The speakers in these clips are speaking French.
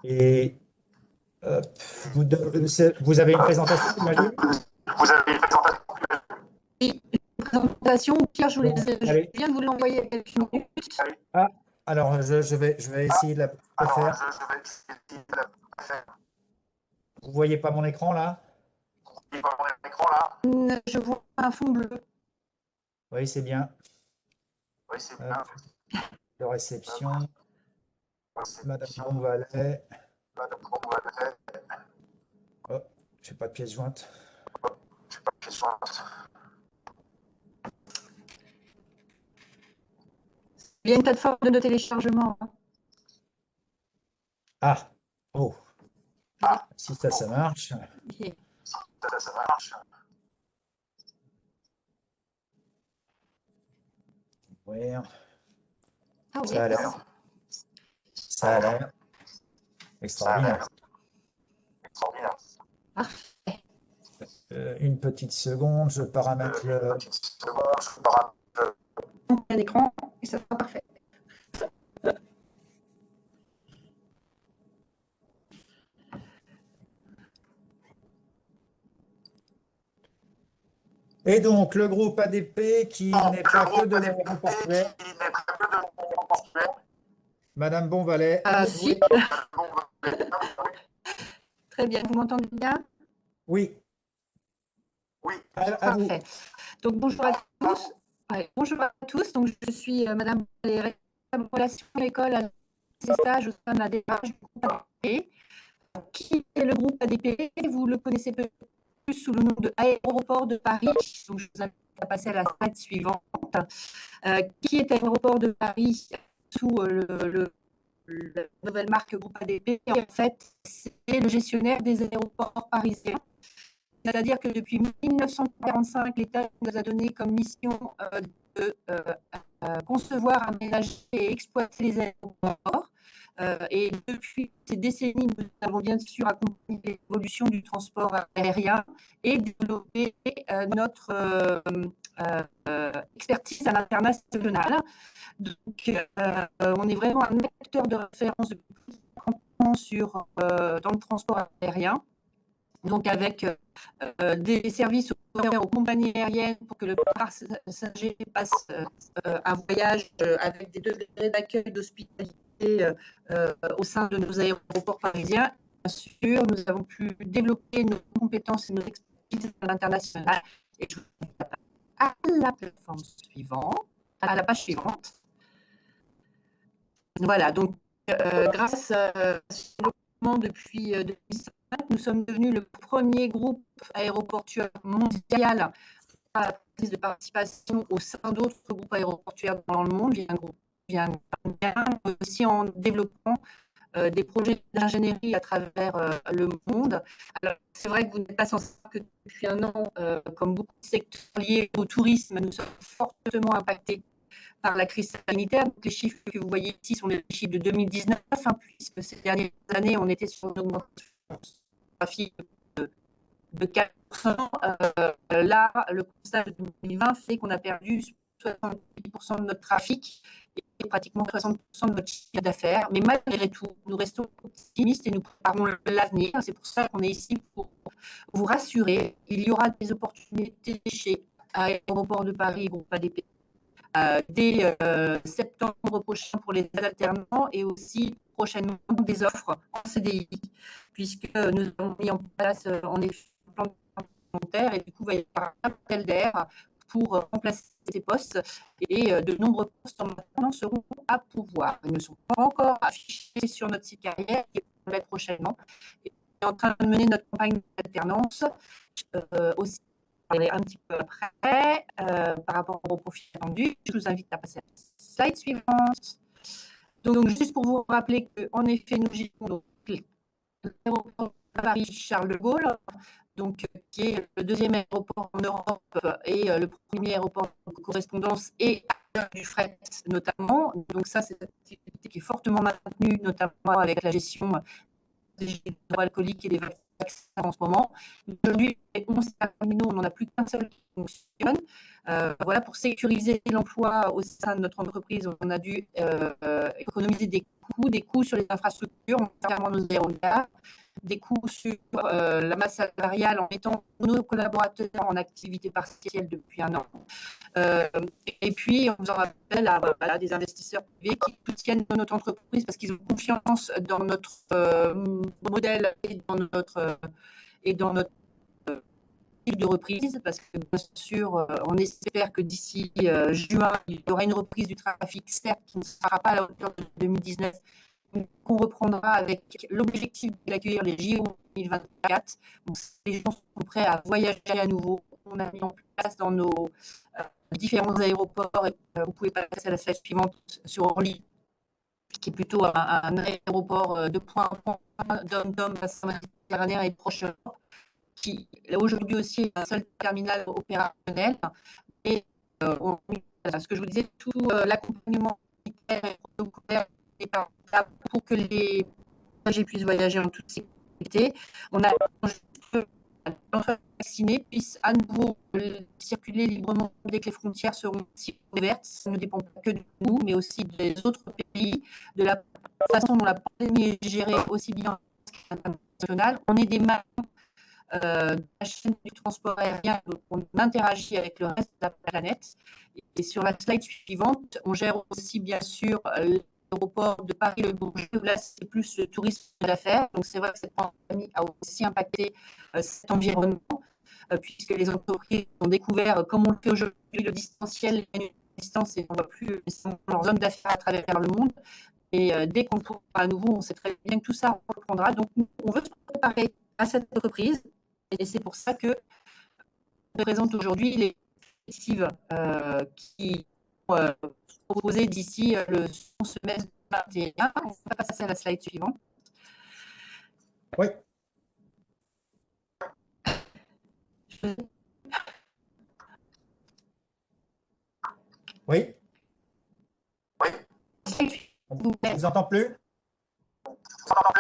Et vous avez une présentation, j'imagine? Vous avez une présentation? Oui, une présentation. Pierre, je Bon, je allez. viens de vous l'envoyer il y a quelques minutes. Ah, alors je vais essayer de la faire. Je vais essayer de la faire. Vous voyez pas mon écran là? Vous voyez pas mon écran là? Je vois un fond bleu. Oui, c'est bien. Oui, c'est bien. De réception. Madame Réception. Bonvalet. Madame Bonvalet. Oh, je n'ai pas de pièce jointe. Je sais pas de pièce jointe. Il y a une plateforme de téléchargement. Ah, oh, si ça marche. Ok. Ça marche. Oui, Ah oui. ça a l'air. Ça a l'air. Extraordinaire. Extraordinaire. Parfait. Une petite seconde, je paramètre le. Une petite seconde, je paramètre Un écran et ça sera parfait. Et donc, le groupe ADP qui n'est pas que de l'aéroportuaire. Madame Bonvalet, à vous de Si. jouer. Très bien. Vous m'entendez bien? Oui. Oui. À vous. Parfait. Donc, bonjour à tous. Ouais, bonjour à tous. Donc, je suis Madame Valérie, relation à l'école à ces stages au sein de la DRH du groupe ADP. Qui est le groupe ADP? Vous le connaissez peut-être plus sous le nom de Aéroport de Paris. Donc, je vous invite à passer à la slide suivante. Qui est Aéroport de Paris sous la nouvelle marque groupe ADP? En fait, c'est le gestionnaire des aéroports parisiens. C'est-à-dire que depuis 1945, l'État nous a donné comme mission de concevoir, aménager et exploiter les aéroports. Et depuis ces décennies, nous avons bien sûr accompagné l'évolution du transport aérien et développé notre expertise à l'international. Donc, on est vraiment un acteur de référence depuis plus de 30 ans dans le transport aérien. Donc, avec des services aux compagnies aériennes pour que le passager passe un voyage avec des degrés d'accueil d'hospitalité au sein de nos aéroports parisiens. Bien sûr, nous avons pu développer nos compétences et nos expertises à l'international. Et je vous invite à la plateforme suivante, à la page suivante. Voilà, donc grâce à ce développement depuis 2005, nous sommes devenus le premier groupe aéroportuaire mondial à la prise de participation au sein d'autres groupes aéroportuaires dans le monde, bien aussi en développant des projets d'ingénierie à travers le monde. Alors, c'est vrai que vous n'êtes pas sans savoir que depuis un an, comme beaucoup de secteurs liés au tourisme, nous sommes fortement impactés par la crise sanitaire. Donc, les chiffres que vous voyez ici sont les chiffres de 2019, puisque ces dernières années, on était sur une augmentation de 4%. Là, le constat de 2020 fait qu'on a perdu 70% de notre trafic et pratiquement 60% de notre chiffre d'affaires. Mais malgré tout, nous restons optimistes et nous préparons l'avenir. C'est pour ça qu'on est ici pour vous rassurer. Il y aura des opportunités chez Aéroport de Paris, groupe ADP, dès septembre prochain pour les alternants et aussi prochainement des offres en CDI, puisque nous avons mis en place en effet un plan complémentaire et du coup, il va y avoir un appel d'air pour remplacer ces postes et de nombreux postes en maintenant seront à pourvoir. Ils ne sont pas encore affichés sur notre site carrière et vont l'être prochainement. Et on est en train de mener notre campagne d'alternance aussi un petit peu après par rapport au profil rendu. Je vous invite à passer à la slide suivante. Donc, juste pour vous rappeler qu'en effet, nous gérons l'aéroport de Paris Charles de Gaulle, donc, qui est le deuxième aéroport en Europe et le premier aéroport de correspondance et du fret notamment. Donc ça, c'est une activité qui est fortement maintenue, notamment avec la gestion des hydroalcooliques et des vaccins vaccins en ce moment. Aujourd'hui, les 11 terminaux, on n'en a plus qu'un seul qui fonctionne. Voilà, pour sécuriser l'emploi au sein de notre entreprise, on a dû économiser des coûts sur les infrastructures, notamment nos aérogares, des coûts sur la masse salariale en mettant nos collaborateurs en activité partielle depuis un an. Et puis, on faisant appel à des investisseurs privés qui soutiennent notre entreprise parce qu'ils ont confiance dans notre modèle et dans notre cycle de reprise, parce que bien sûr, on espère que d'ici juin, il y aura une reprise du trafic, certes, qui ne sera pas à la hauteur de 2019, qu'on reprendra avec l'objectif d'accueillir les JO 2024. Donc, les gens sont prêts à voyager à nouveau. On a mis en place dans nos différents aéroports, et vous pouvez passer à la slide suivante sur Orly, qui est plutôt un aéroport de point en point, d'homme bassin méditerranéen et proche, qui aujourd'hui aussi est un seul terminal opérationnel. Et ce que je vous disais, tout l'accompagnement militaire et protocolaire est pour que les passagers puissent voyager en toute sécurité. On a juste les vaccinés puissent à nouveau circuler librement dès que les frontières seront ouvertes. Ça ne dépend pas que de nous, mais aussi des autres pays, de la façon dont la pandémie est gérée aussi bien internationale. On est des mains de la chaîne du transport aérien, donc on interagit avec le reste de la planète. Et sur la slide suivante, on gère aussi bien sûr l'aéroport de Paris-Le Bourget. Là, c'est plus le tourisme d'affaires. Donc, c'est vrai que cette pandémie a aussi impacté cet environnement, puisque les entreprises ont découvert, comme on le fait aujourd'hui, le distanciel, la distance, et on ne voit plus leurs hommes d'affaires à travers le monde. Et dès qu'on pourra à nouveau, on sait très bien que tout ça reprendra. Donc, on veut se préparer à cette reprise. Et c'est pour ça que je présente aujourd'hui les perspectives qui sont proposées d'ici le semestre 2021. On va passer à la slide suivante. Oui. Oui. Oui. On ne vous entend plus?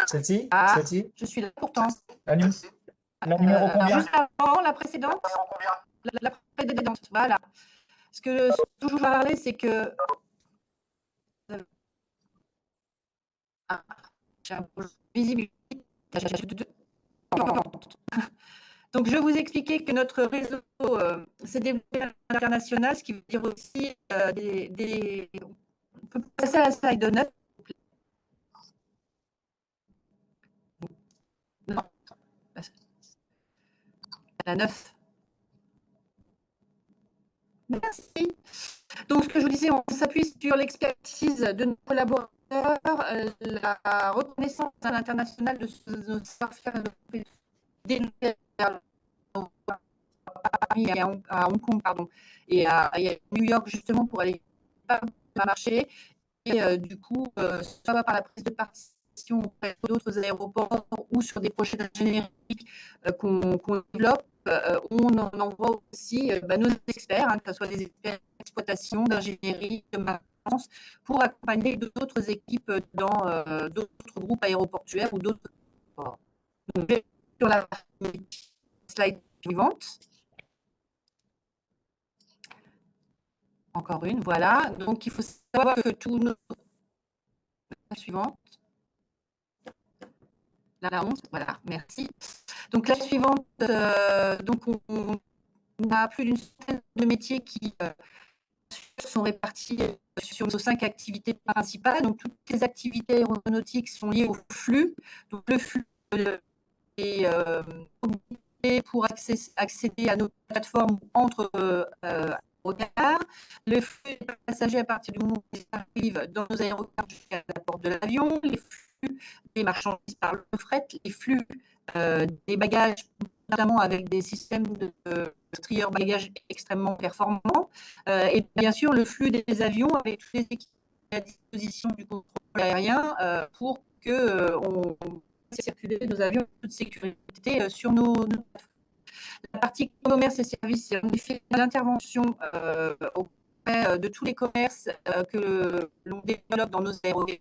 Celle-ci? Ah, Celle-ci? je suis là pourtant. La numéro combien? Juste avant, la précédente. La précédente, voilà. Ce que je veux parler, c'est que j'ai un peu visibilité. Donc, je vais vous expliquer que notre réseau s'est développé à l'international, ce qui veut dire aussi On peut passer à la slide 9. Non. La 9. Merci. Donc, ce que je vous disais, on s'appuie sur l'expertise de nos collaborateurs, la reconnaissance à l'international de nos savoir-faire à Paris et à Hong Kong, pardon, et à New York, justement, pour aller marcher. Et du coup, soit par la prise de participation auprès d'autres aéroports ou sur des projets d'ingénierie qu'on développe, on en envoie aussi nos experts, que ce soit des experts d'exploitation, d'ingénierie, de maintenance, pour accompagner d'autres équipes dans d'autres groupes aéroportuaires ou d'autres ports. Donc, sur la slide suivante. Encore une, voilà. Donc, il faut savoir que tous nos... La suivante. La 11, voilà, merci. Donc, la suivante, donc on a plus d'une centaine de métiers qui sont répartis sur nos 5 activités principales. Donc, toutes les activités aéronautiques sont liées au flux. Donc, le flux est pour accéder à nos plateformes entre aérogares, le flux des passagers à partir du moment où ils arrivent dans nos aérogares jusqu'à la porte de l'avion, les flux des marchandises par le fret, les flux des bagages, notamment avec des systèmes de trieur bagages extrêmement performants, et bien sûr le flux des avions avec toutes les équipes à disposition du contrôle aérien pour que on circuler nos avions en toute sécurité sur nos plateformes. La partie commerce et services, on fait l'intervention auprès de tous les commerces que l'on développe dans nos aérogares,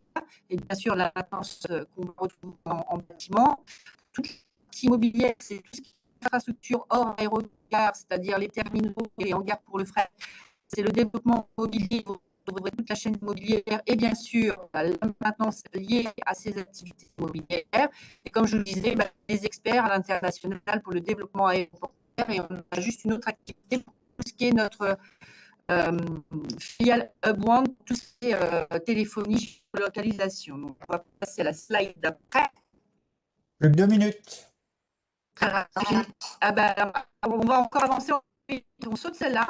et bien sûr la maintenance qu'on retrouve en bâtiment, toute partie immobilière, c'est tout ce qui est infrastructure hors aérogare, c'est-à-dire les terminaux et les hangars pour le fret. C'est le développement immobilier pour toute la chaîne immobilière et bien sûr la maintenance liée à ces activités immobilières. Et comme je le disais, les experts à l'international pour le développement aéroportuaire, et on a juste une autre activité pour tout ce qui est notre filiale Hub1, tout ce qui est téléphonie, localisation. Donc, on va passer à la slide d'après. Plus que 2 minutes. Très rapide. On va encore avancer. On saute celle-là.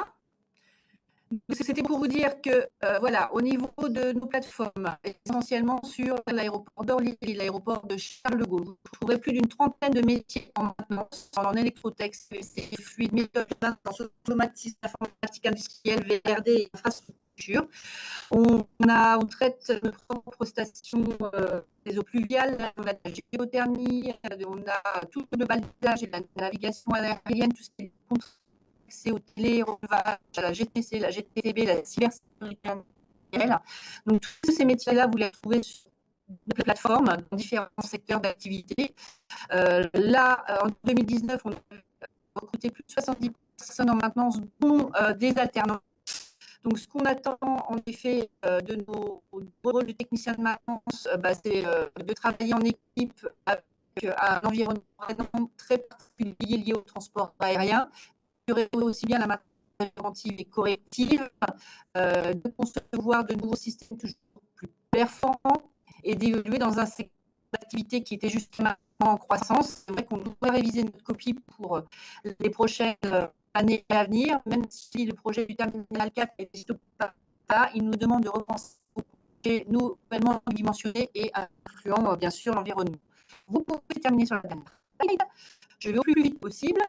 C'était pour vous dire que, voilà, au niveau de nos plateformes, essentiellement sur l'aéroport d'Orly et l'aéroport de Charles de Gaulle, vous trouverez plus d'une trentaine de métiers en maintenance, en électrotech, CVC, fluide, méthode, automatisme, informatique industrielle, VRD et infrastructure. On traite nos propres stations des eaux pluviales, on a de la géothermie, on a tout le balisage et la navigation aérienne, tout ce qui est accès aux télé-relevages, à la GTC, la GTTB, la cybersécurité industrielle. Donc, tous ces métiers-là, vous les trouvez sur des plateformes dans différents secteurs d'activité. Là, en 2019, on a recruté plus de 70 personnes en maintenance, dont des alternants. Donc, ce qu'on attend en effet de nos rôles de techniciens de maintenance, c'est de travailler en équipe avec un environnement très particulier lié au transport aérien, aussi bien la maintenance préventive et corrective, de concevoir de nouveaux systèmes toujours plus performants et d'évoluer dans un secteur d'activité qui était justement en croissance. C'est vrai qu'on doit réviser notre copie pour les prochaines années à venir, même si le projet du terminal 4 n'existe pas, il nous demande de repenser au projet nouvellement dimensionné et incluant bien sûr l'environnement. Vous pouvez terminer sur la dernière slide. Je vais au plus vite possible.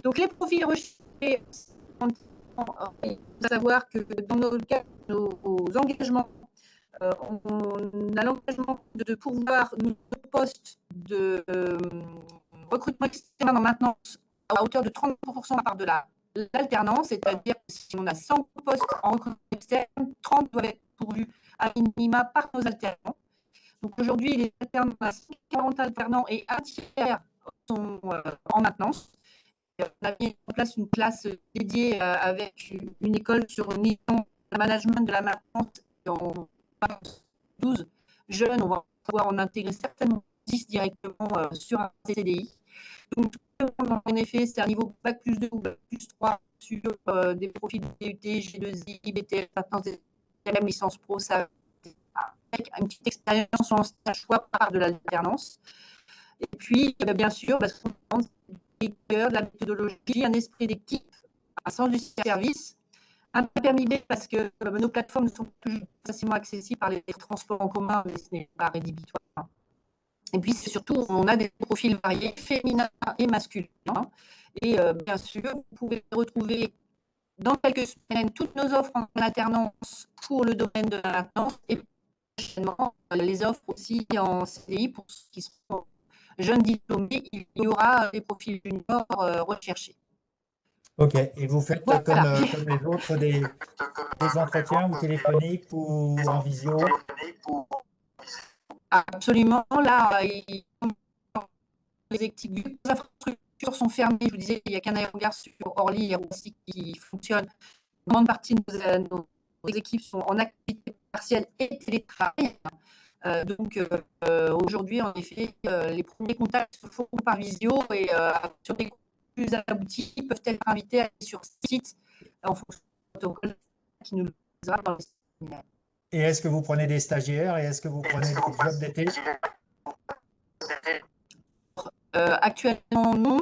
Donc les profils recherchés, il faut savoir que dans nos cas, nos engagements, on a l'engagement de pourvoir nos postes de recrutement externe en maintenance à hauteur de 30% à part de l'alternance, c'est-à-dire que si on a 100 postes en recrutement externe, 30 doivent être pourvus à minima par nos alternants. Donc aujourd'hui, les alternants, on a 40 alternants et un tiers sont en maintenance. On a mis en place une classe dédiée avec une école sur une mission de management de la maintenance. En 12 jeunes, on va pouvoir en intégrer certainement 10 directement sur un CDI. Donc, en effet, c'est un niveau Bac plus 2 ou Bac plus 3 sur des profils DUT, G2I, BTS, maintenance des même licence pro, ça, avec une petite expérience en stage choix par de l'alternance. Et puis, bien sûr, parce qu'on demande de la méthodologie, un esprit d'équipe, un sens du service, un permis B parce que nos plateformes sont plus facilement accessibles par les transports en commun, mais ce n'est pas rédhibitoire. Et puis, surtout, on a des profils variés, féminins et masculins. Et bien sûr, vous pouvez retrouver dans quelques semaines toutes nos offres en alternance pour le domaine de la maintenance et prochainement les offres aussi en CDI pour ceux qui sont jeunes diplômés. Il y aura des profils juniors recherchés. Ok, et vous faites Voilà. comme les autres des entretiens ou téléphoniques ou en visio? Absolument. Là, les infrastructures sont fermées. Je vous disais, il n'y a qu'un aérogare sur Orly et Roissy qui fonctionne. Une grande partie de nos équipes sont en activité partielle et télétravail. Donc, aujourd'hui, en effet, les premiers contacts se font par visio et sur des plus aboutis peuvent être invités à aller sur site en fonction du protocole qui nous donnera dans les séminaires. Et est-ce que vous prenez des stagiaires et est-ce que vous prenez des jobs d'été? Actuellement, non.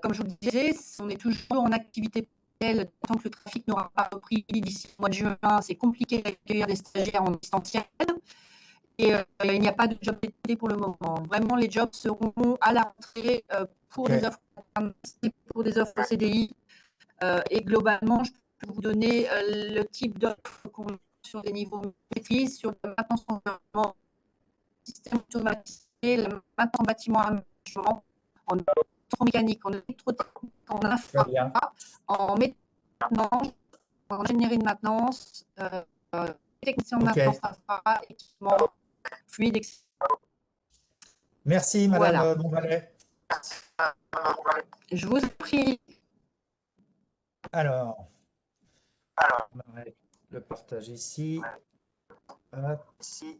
Comme je vous le disais, on est toujours en activité partielle tant que le trafic n'aura pas repris d'ici le mois de juin. C'est compliqué d'accueillir des stagiaires en distanciel. Et il n'y a pas de job d'été pour le moment. Vraiment, les jobs seront à la rentrée pour des offres CDI. Et globalement, je peux vous donner le type d'offres qu'on a sur des niveaux de maîtrise, sur la maintenance environnement, système automatisé, la maintenance en bâtiment à aménagement, en électromécanique, en électrotechnique, en infra, en maintenance, en ingénierie de maintenance, technicien de maintenance infra, équipement, fluide, etc. Merci, Madame Voilà. Bonvalet. Je vous en prie. Alors, Alors, on va le partage ici. Hop. ici,